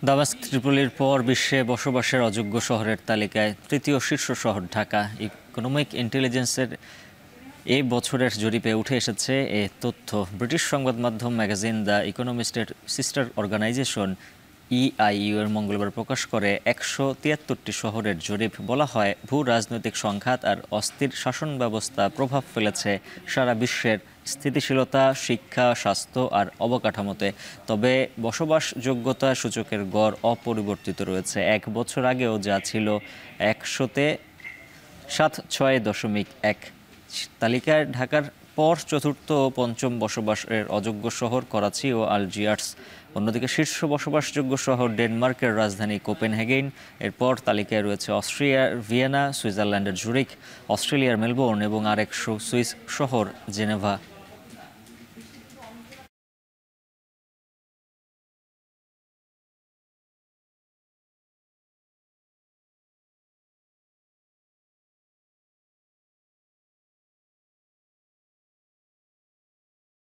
দামেস্ক ত্রিপোলির পর বিশ্বে বসবাসের অযোগ্য শহরের তালিকায় তৃতীয় শীর্ষ শহর ঢাকা। ইকোনমিক ইন্টেলিজেন্সের এই বছরের জরিপে উঠে এসেছে এ তথ্য। ব্রিটিশ সংবাদ মাধ্যম ম্যাগাজিন দ্য ইকোনমিস্টের সিস্টার অর্গানাইজেশন ইআইইউ এর মঙ্গলবার প্রকাশ করে ১৭৩টি শহরের জরিপ। বলা হয়, ভূ রাজনৈতিক সংঘাত আর অস্থির শাসন ব্যবস্থা প্রভাব ফেলেছে সারা বিশ্বের স্থিতিশীলতা, শিক্ষা, স্বাস্থ্য আর অবকাঠামোতে। তবে বসবাসযোগ্যতা সূচকের গড় অপরিবর্তিত রয়েছে। এক বছর আগেও যা ছিল ১০০-তে ৭৬.১। তালিকায় ঢাকার পর চতুর্থ ও পঞ্চম বসবাসের অযোগ্য শহর করাচি ও আলজিয়ার্স। অন্যদিকে শীর্ষ বসবাসযোগ্য শহর ডেনমার্কের রাজধানী কোপেনহেগেন। এরপর তালিকায় রয়েছে অস্ট্রিয়ার ভিয়েনা, সুইজারল্যান্ডের জুরিখ, অস্ট্রেলিয়ার মেলবোর্ন এবং আরেক সুইস শহর জেনেভা।